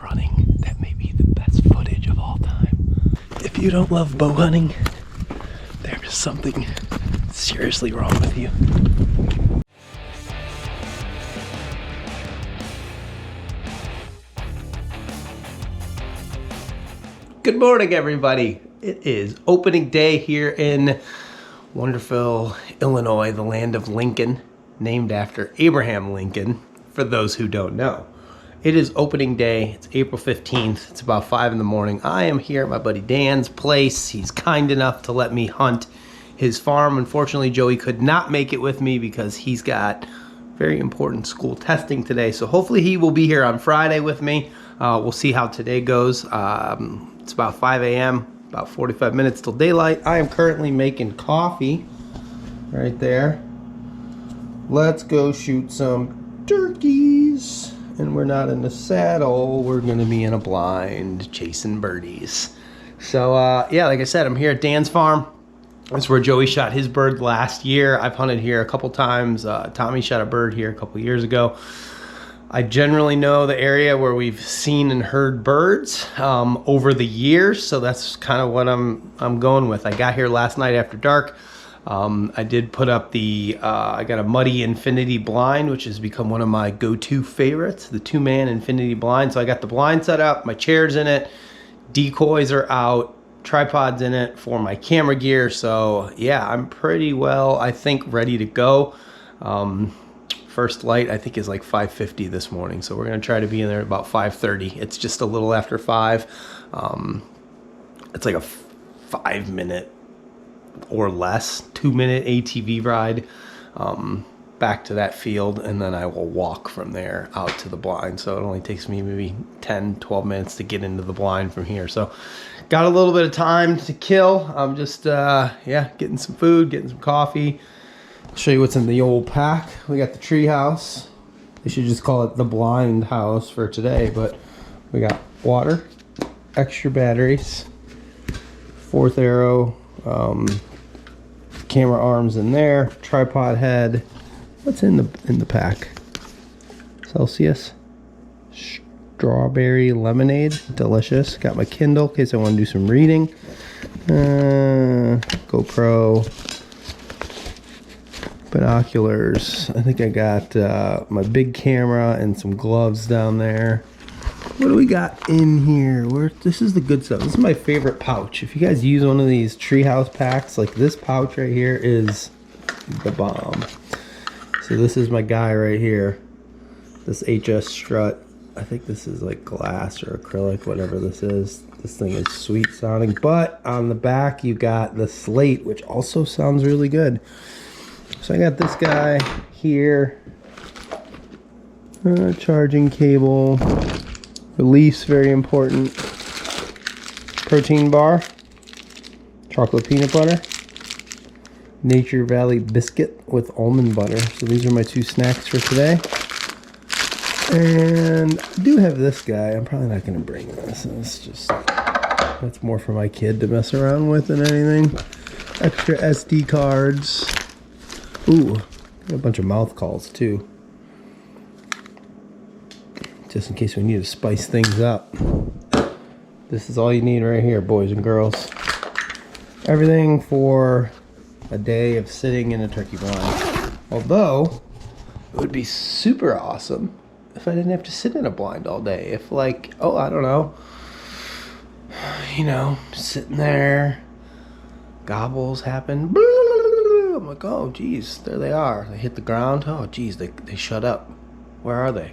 running. That may be the best footage of all time. If you don't love bow hunting, there's something seriously wrong with you. Good morning, everybody. It is opening day here in wonderful Illinois, the land of Lincoln, named after Abraham Lincoln, for those who don't know. It is opening day. It's April 15th. It's about 5 in the morning. I am here at my buddy Dan's place. He's kind enough to let me hunt his farm. Unfortunately, Joey could not make it with me because he's got very important school testing today. So hopefully he will be here on Friday with me. We'll see how today goes. It's about 5 a.m., about 45 minutes till daylight. I am currently making coffee right there. Let's go shoot some turkeys. And we're not in the saddle. We're going to be in a blind chasing birdies. So, yeah, like I said, I'm here at Dan's farm. That's where Joey shot his bird last year. I've hunted here a couple times. Tommy shot a bird here a couple years ago. I generally know the area where we've seen and heard birds over the years, so that's kind of what I'm going with. I got here last night after dark. I did put up the, I got a muddy infinity blind, which has become one of my go-to favorites, the 2-man infinity blind. So I got the blind set up, my chair's in it, decoys are out, tripod's in it for my camera gear. So yeah, I'm pretty well, I think, ready to go. First light, I think, is like 5:50 this morning. So we're going to try to be in there at about 5:30. It's just a little after 5. It's like a 5-minute or less, 2-minute ATV ride back to that field, and then I will walk from there out to the blind. So it only takes me maybe 10-12 minutes to get into the blind from here. So got a little bit of time to kill. I'm just yeah, getting some food, getting some coffee. I'll show you what's in the old pack. We got the tree house. They should just call it the blind house for today, but we got water, extra batteries, 4th arrow, camera arms in there, tripod head. What's in the pack? Celsius strawberry lemonade, delicious. Got my Kindle in case I want to do some reading. GoPro, binoculars. I think I got my big camera and some gloves down there. What do we got in here? This is the good stuff. This is my favorite pouch. If you guys use one of these treehouse packs, like this pouch right here is the bomb. So this is my guy right here. This HS strut. I think this is like glass or acrylic, whatever this is. This thing is sweet sounding. But on the back you got the slate, which also sounds really good. So I got this guy here. Charging cable. Release, very important. Protein bar, chocolate peanut butter, Nature Valley biscuit with almond butter. So these are my 2 snacks for today. And I do have this guy. I'm probably not going to bring this. That's more for my kid to mess around with than anything. Extra SD cards. Ooh, got a bunch of mouth calls too. Just in case we need to spice things up. This is all you need right here, boys and girls. Everything for a day of sitting in a turkey blind. Although, it would be super awesome if I didn't have to sit in a blind all day. If like, oh, I don't know, you know, sitting there, gobbles happen. I'm like, oh, geez, there they are. They hit the ground. Oh, geez, they shut up. Where are they?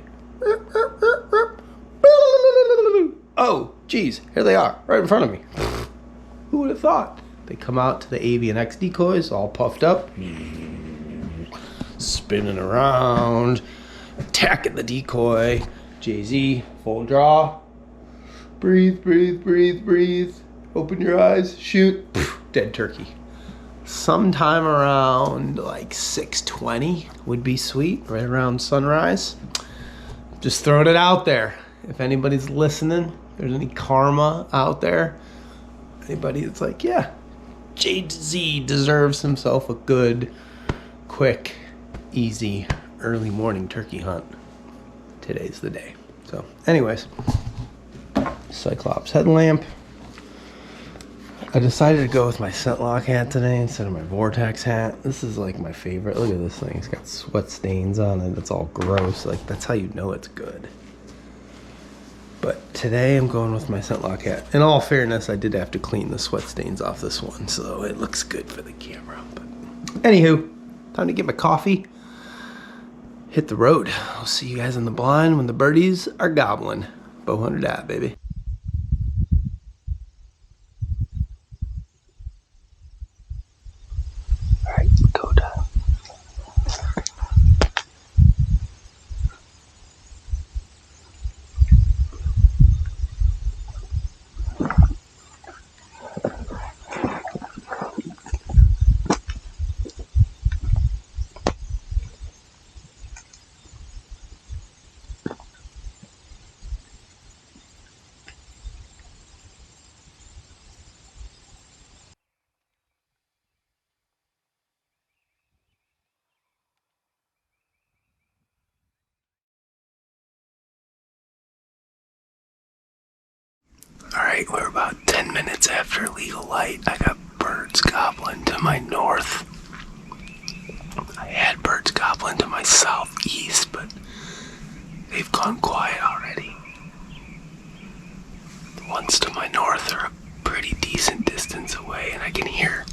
Oh, geez, here they are, right in front of me. Who would have thought? They come out to the avian X decoys, all puffed up, spinning around, attacking the decoy. Jay-Z, full draw. Breathe, breathe, breathe, breathe. Open your eyes, shoot. Dead turkey. Sometime around like 6:20 would be sweet, right around sunrise. Just throwing it out there. If anybody's listening, if there's any karma out there, anybody that's like, yeah, Jay-Z deserves himself a good, quick, easy, early morning turkey hunt. Today's the day. So anyways, Cyclops headlamp. I decided to go with my Scentlock hat today instead of my Vortex hat. This is like my favorite. Look at this thing. It's got sweat stains on it. It's all gross. Like, that's how you know it's good. But today I'm going with my Scentlock hat. In all fairness, I did have to clean the sweat stains off this one, so it looks good for the camera. But anywho, time to get my coffee. Hit the road. I'll see you guys in the blind when the birdies are gobbling. Bowhunter dat, baby. Alright, go time. Alright, we're about 10 minutes after legal light. I got birds gobbling to my north. I had birds gobbling to my southeast, but they've gone quiet already. The ones to my north are a pretty decent distance away, and I can hear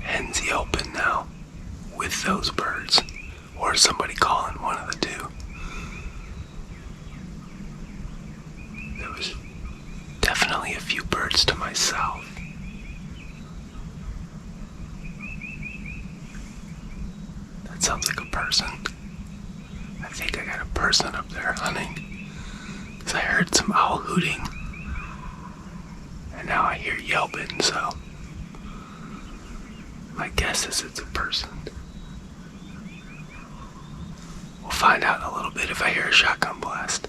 hens yelping now with those birds, or somebody calling, one of the two. There was definitely a few birds to my south. That sounds like a person. I think I got a person up there hunting, because I heard some owl hooting, and now I hear yelping, so my guess is it's a person. We'll find out in a little bit if I hear a shotgun blast.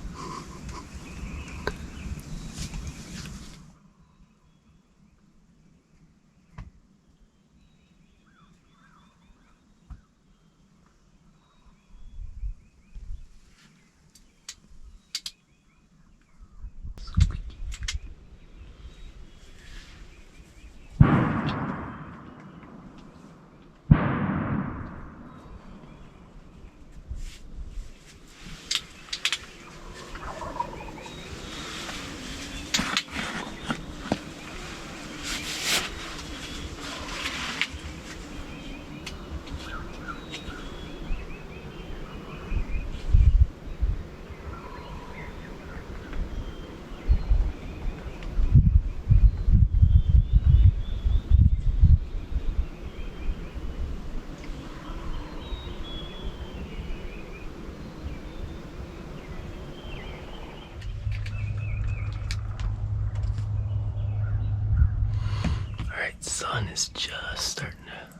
Sun is just starting to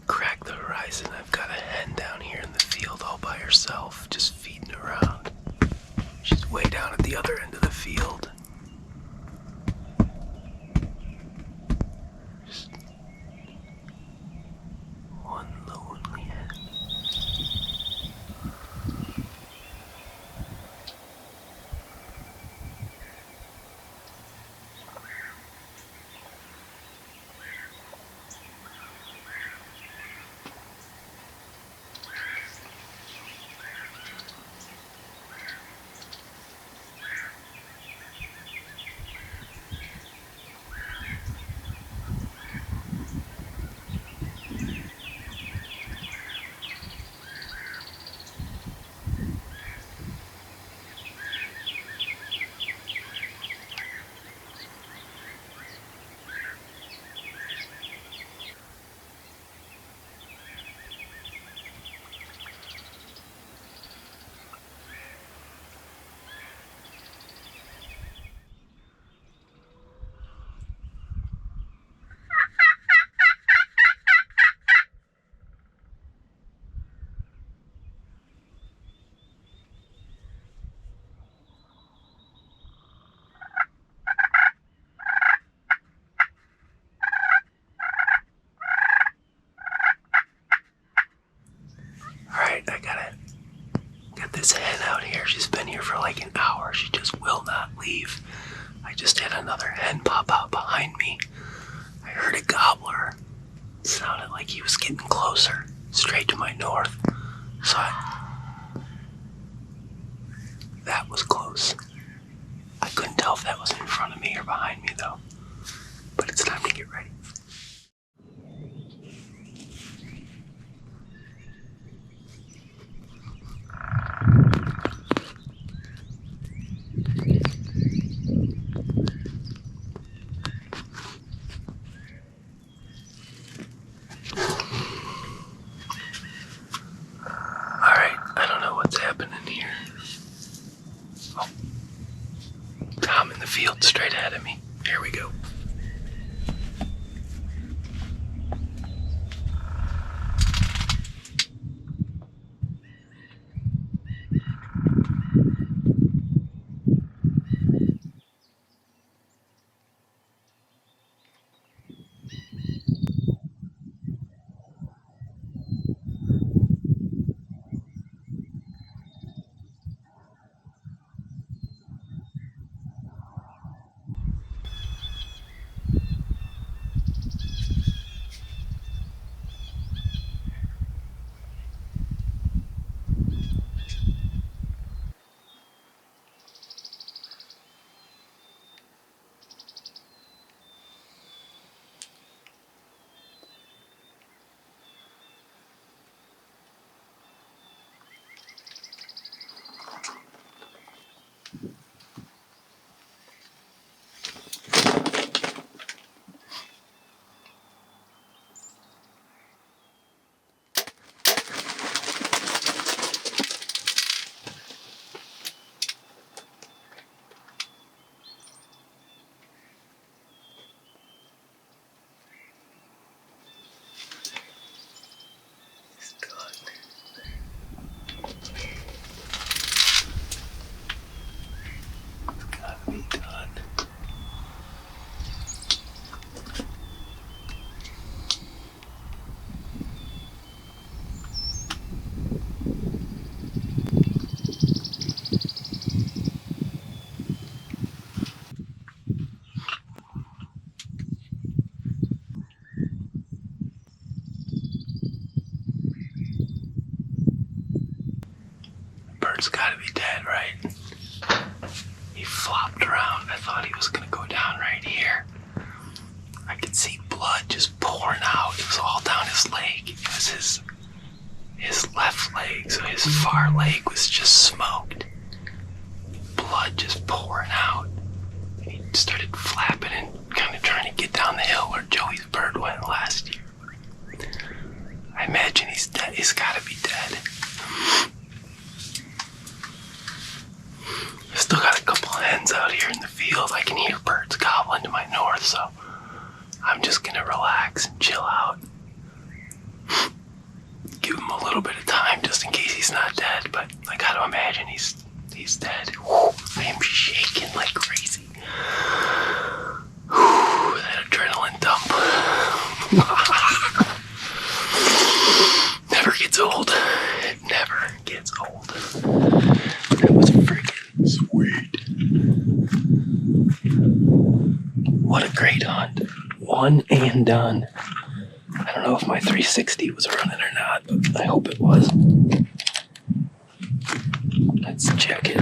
crack the horizon. I've got a hen down here in the field all by herself, just feeding around. She's way down at the other end of the field. Just one lonely hen. Got this hen out here. She's been here for like an hour. She just will not leave. I just had another hen pop out behind me. I heard a gobbler. It sounded like he was getting closer, straight to my north. So that was close. I couldn't tell if that was in front of me or behind me though. But it's time to get ready. Alright, I don't know what's happening here. Oh. Tom in the field straight ahead of me. Here we go. Bird's gotta be dead, right? He flopped around. I thought he was gonna go down right here. I could see blood just pouring out. It was all down his leg. It was his left leg, so his far leg was just smoked. Blood just pouring out. He started flapping and kind of trying to get down the hill where Joey's bird went last year. I imagine he's dead. He's gotta be dead. I still got a couple of hens out here in the field. I can hear birds gobbling to my north, so I'm just gonna relax and chill out. Give him a little bit of time just in case he's not dead, but I gotta imagine he's dead. Whew, I am shaking like crazy. Whew, that adrenaline dump. Never gets old. It never gets old. That was freaking sweet. What a great hunt. One and done. I don't know if my 360 was running or not, but I hope it was. Let's check it.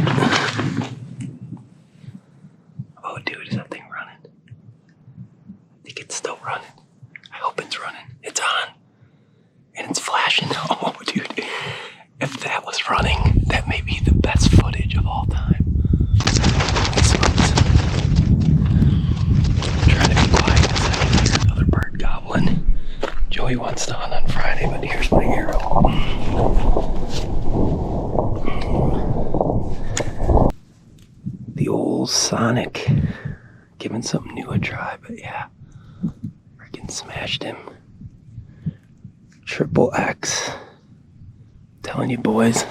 Oh, dude, is that thing running? I think it's still running. I hope it's running. It's on. And it's flashing. Oh, dude. If that was running, that may be the best footage of all time. I'm trying to be quiet because I can hear another bird gobbling. Joey wants to hunt on Friday, but here's my arrow. The old Sonic. Giving something new a try, but yeah. Freaking smashed him. Triple X. Telling you boys,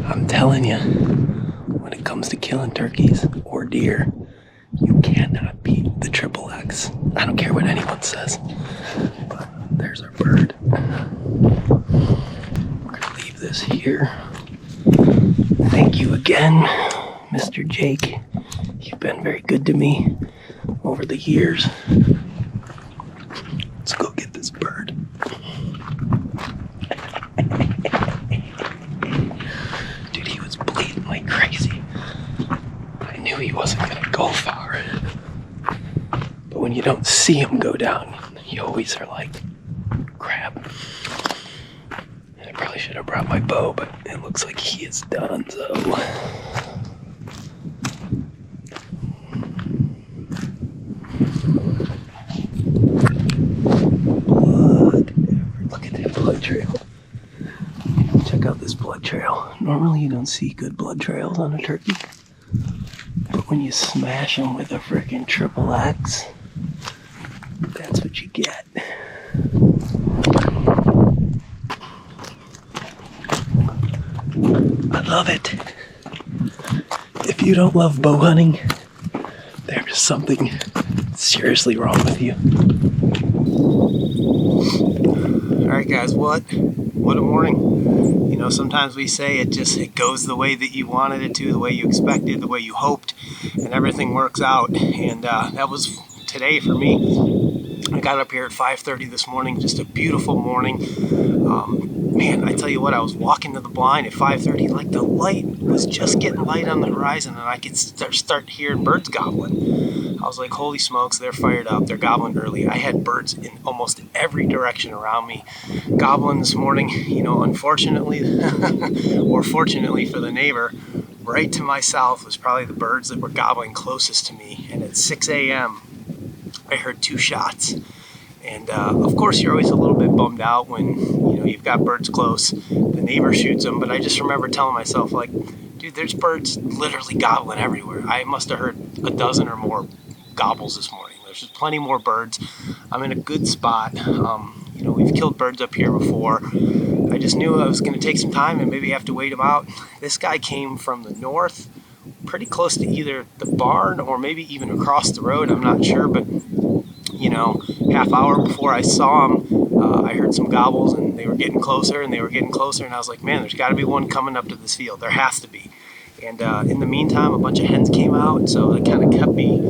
I'm telling you, when it comes to killing turkeys or deer, you cannot beat the Triple X. I don't care what anyone says. But there's our bird. We're gonna leave this here. Thank you again. Mr. Jake. You've been very good to me over the years. Let's go get this bird. Dude, he was bleeding like crazy. I knew he wasn't gonna go far. But when you don't see him go down, you always are like, crap. I probably should have brought my bow, but it looks like he is done, so. Blood. Look at that blood trail. Check out this blood trail. Normally you don't see good blood trails on a turkey. But when you smash them with a frickin' triple X, that's what you get. I love it. If you don't love bow hunting, there's something seriously wrong with you. Alright guys, what a morning. You know, sometimes we say it goes the way that you wanted it to, the way you expected, the way you hoped, and everything works out. And that was today for me. I got up here at 5:30 this morning, just a beautiful morning. Man, I tell you what, I was walking to the blind at 5:30, like the light was just getting light on the horizon, and I could start hearing birds gobbling. I was like, holy smokes, they're fired up, they're gobbling early. I had birds in almost every direction around me gobbling this morning. You know, unfortunately, or fortunately for the neighbor, right to my south was probably the birds that were gobbling closest to me. And at 6 a.m., I heard 2 shots. And of course, you're always a little bit bummed out when, you know, you've got birds close, the neighbor shoots them. But I just remember telling myself, like, dude, there's birds literally gobbling everywhere. I must have heard a dozen or more gobbles this morning. There's just plenty more birds. I'm in a good spot. You know, we've killed birds up here before. I just knew I was going to take some time and maybe have to wait them out. This guy came from the north, pretty close to either the barn or maybe even across the road. I'm not sure, but you know, half hour before I saw him, I heard some gobbles and they were getting closer and they were getting closer, and I was like, man, there's got to be one coming up to this field. There has to be. And in the meantime, a bunch of hens came out, so it kind of kept me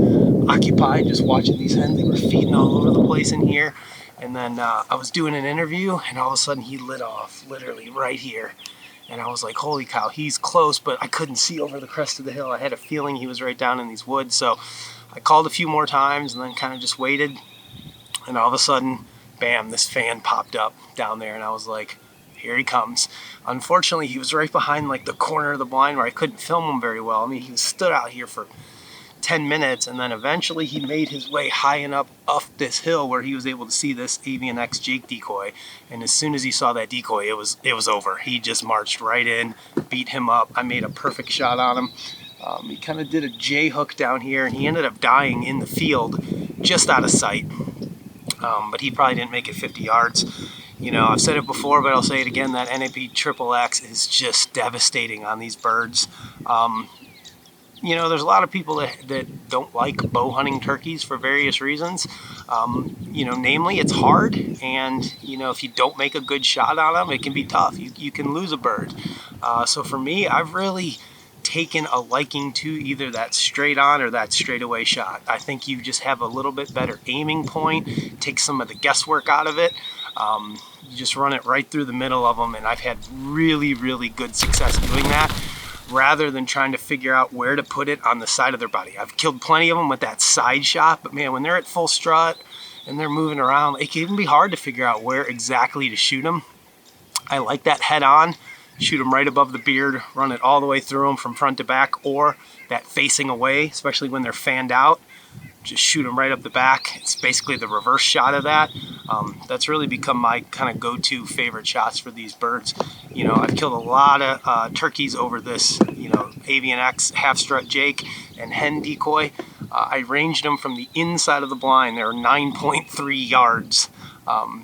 occupied just watching these hens. They were feeding all over the place in here. And then I was doing an interview, and all of a sudden he lit off, literally right here. And I was like, holy cow, he's close, but I couldn't see over the crest of the hill. I had a feeling he was right down in these woods. So I called a few more times and then kind of just waited. And all of a sudden, bam, this fan popped up down there. And I was like, here he comes. Unfortunately, he was right behind like the corner of the blind where I couldn't film him very well. I mean, he stood out here for 10 minutes, and then eventually he made his way high enough up this hill where he was able to see this Avian X Jake decoy. And as soon as he saw that decoy, it was over. He just marched right in, beat him up. I made a perfect shot on him. He kind of did a J hook down here, and he ended up dying in the field just out of sight. But he probably didn't make it 50 yards. You know, I've said it before, but I'll say it again, that NAP Triple X is just devastating on these birds. You know, there's a lot of people that don't like bow hunting turkeys for various reasons. You know, namely, it's hard, and, you know, if you don't make a good shot on them, it can be tough. You can lose a bird. So for me, I've really taken a liking to either that straight on or that straightaway shot. I think you just have a little bit better aiming point, take some of the guesswork out of it. You just run it right through the middle of them, and I've had really, really good success doing that, rather than trying to figure out where to put it on the side of their body. I've killed plenty of them with that side shot, but man, when they're at full strut and they're moving around, it can even be hard to figure out where exactly to shoot them. I like that head on, shoot them right above the beard, run it all the way through them from front to back, or that facing away, especially when they're fanned out. Just shoot them right up the back. It's basically the reverse shot of that. That's really become my kind of go-to favorite shots for these birds. You know, I've killed a lot of turkeys over this, you know, Avian X half-strut Jake and hen decoy. I ranged them from the inside of the blind. They're 9.3 yards.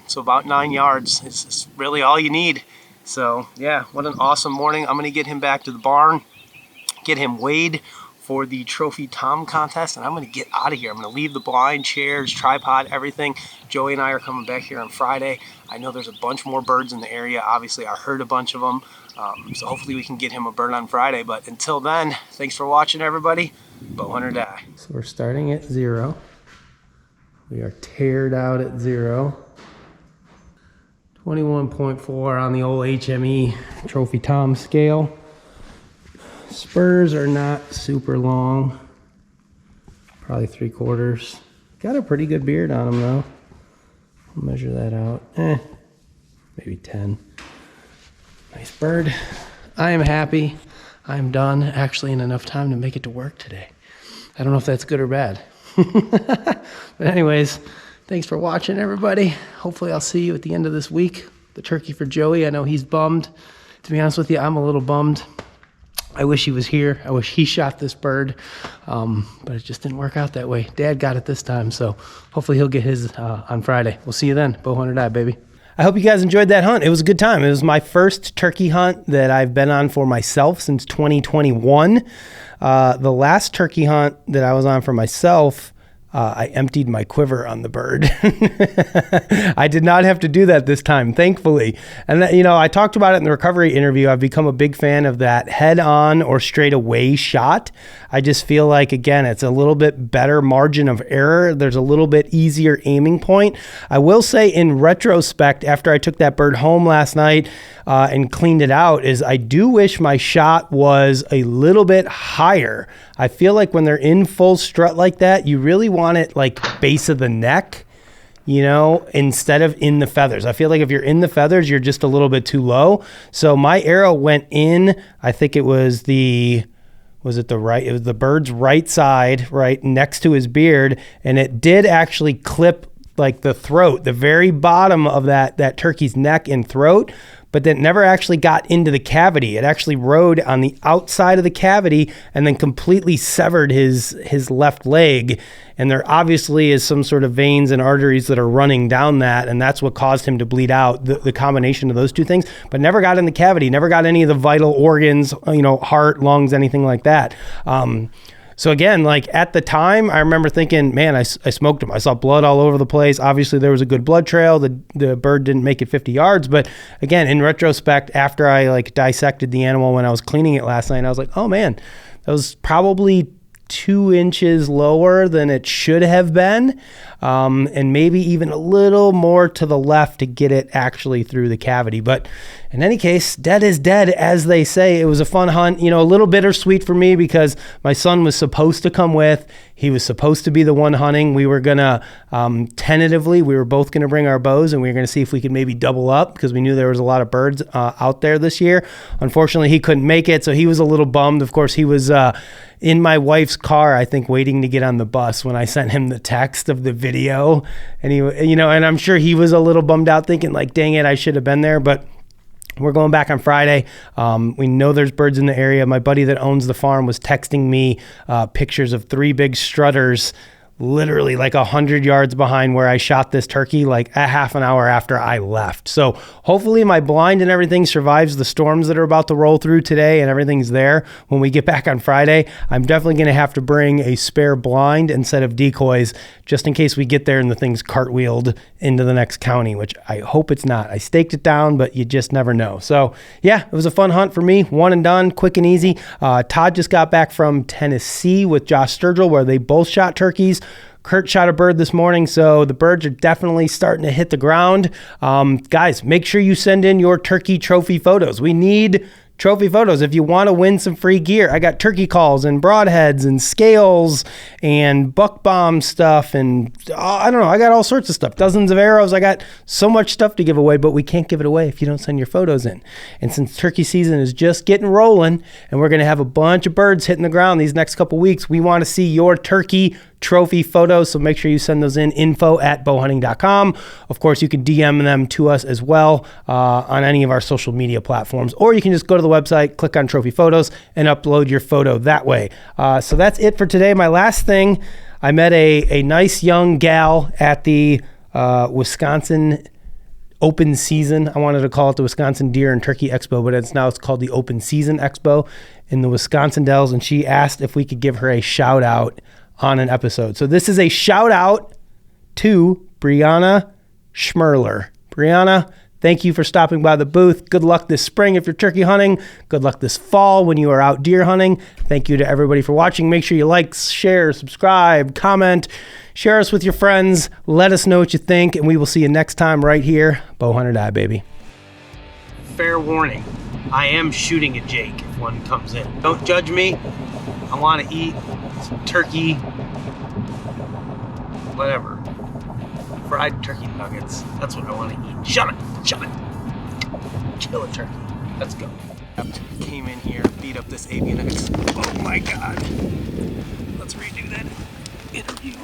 So about 9 yards is really all you need. So yeah, what an awesome morning. I'm gonna get him back to the barn, get him weighed for the Trophy Tom contest, and I'm going to get out of here. I'm going to leave the blind, chairs, tripod, everything. Joey and I are coming back here on Friday. I know there's a bunch more birds in the area. Obviously, I heard a bunch of them, so hopefully we can get him a bird on Friday. But until then, thanks for watching, everybody. Bow hunt or die. So we're starting at 0. We are tiered out at 0. 21.4 on the old HME Trophy Tom scale. Spurs are not super long, probably 3/4. Got a pretty good beard on them though. I'll measure that out. Maybe 10. Nice bird. I am happy. I'm done actually in enough time to make it to work today. I don't know if that's good or bad. But anyways, thanks for watching, everybody. Hopefully I'll see you at the end of this week. The turkey for Joey, I know he's bummed. To be honest with you, I'm a little bummed. I wish he was here. I wish he shot this bird, but it just didn't work out that way. Dad got it this time, so hopefully he'll get his on Friday. We'll see you then. Bow hunt or die, baby. I hope you guys enjoyed that hunt. It was a good time. It was my first turkey hunt that I've been on for myself since 2021. The last turkey hunt that I was on for myself, I emptied my quiver on the bird. I did not have to do that this time, thankfully. And that, you know, I talked about it in the recovery interview. I've become a big fan of that head-on or straight-away shot. I just feel like, again, it's a little bit better margin of error. There's a little bit easier aiming point. I will say in retrospect, after I took that bird home last night and cleaned it out, is I do wish my shot was a little bit higher. I feel like when they're in full strut like that, you really want it like base of the neck, you know, instead of in the feathers. I feel like if you're in the feathers, you're just a little bit too low. So my arrow went in, I think it was the bird's right side, right next to his beard. And it did actually clip like the throat, the very bottom of that turkey's neck and throat, but that never actually got into the cavity. It actually rode on the outside of the cavity and then completely severed his left leg. And there obviously is some sort of veins and arteries that are running down that, and that's what caused him to bleed out, the combination of those two things, but never got in the cavity, never got any of the vital organs, you know, heart, lungs, anything like that. So again, like at the time, I remember thinking, man, I smoked him. I saw blood all over the place. Obviously, there was a good blood trail. The bird didn't make it 50 yards. But again, in retrospect, after I like dissected the animal when I was cleaning it last night, I was like, oh man, that was probably 2 inches lower than it should have been, and maybe even a little more to the left to get it actually through the cavity. But in any case, dead is dead, as they say. It was a fun hunt, you know, a little bittersweet for me because my son was supposed to come with. He was supposed to be the one hunting. We were gonna tentatively, we were both gonna bring our bows, and we were gonna see if we could maybe double up because we knew there was a lot of birds out there this year. Unfortunately, he couldn't make it, so he was a little bummed. Of course, he was in my wife's car, I think, waiting to get on the bus when I sent him the text of the video. And he, you know, and I'm sure he was a little bummed out thinking like, dang it, I should have been there. But we're going back on Friday. We know there's birds in the area. My buddy that owns the farm was texting me pictures of 3 big strutters literally like 100 yards behind where I shot this turkey, like a half an hour after I left. So hopefully my blind and everything survives the storms that are about to roll through today and everything's there when we get back on Friday. I'm definitely going to have to bring a spare blind and set of decoys just in case we get there and the thing's cartwheeled into the next county, which I hope it's not. I staked it down, but you just never know. So yeah, it was a fun hunt for me. One and done, quick and easy. Todd just got back from Tennessee with Josh Sturgill where they both shot turkeys. Kurt shot a bird this morning, so the birds are definitely starting to hit the ground. Guys, make sure you send in your turkey trophy photos. We need trophy photos if you want to win some free gear. I got turkey calls and broadheads and scales and buck bomb stuff and I don't know, I got all sorts of stuff, dozens of arrows. I got so much stuff to give away, but we can't give it away if you don't send your photos in. And since turkey season is just getting rolling and we're going to have a bunch of birds hitting the ground these next couple weeks, we want to see your turkey trophy photos, so make sure you send those in, info@bowhunting.com. Of course, you can DM them to us as well on any of our social media platforms, or you can just go to the website, click on trophy photos, and upload your photo that way. So that's it for today. My last thing, I met a nice young gal at the Wisconsin Open Season. I wanted to call it the Wisconsin Deer and Turkey Expo, but it's called the Open Season Expo. in the Wisconsin Dells, and she asked if we could give her a shout out on an episode. So this is a shout out to Brianna Schmerler. Brianna, thank you for stopping by the booth. Good luck this spring if you're turkey hunting. Good luck this fall when you are out deer hunting. Thank you to everybody for watching. Make sure you like, share, subscribe, comment, share us with your friends. Let us know what you think, and we will see you next time right here. Bow Hunter Die, baby. Fair warning, I am shooting at Jake if one comes in. Don't judge me. I want to eat some turkey, whatever. Fried turkey nuggets. That's what I want to eat. Shut it. Shut it. Kill a turkey. Let's go. Came in here, beat up this avian nuggets. Oh my God. Let's redo that interview.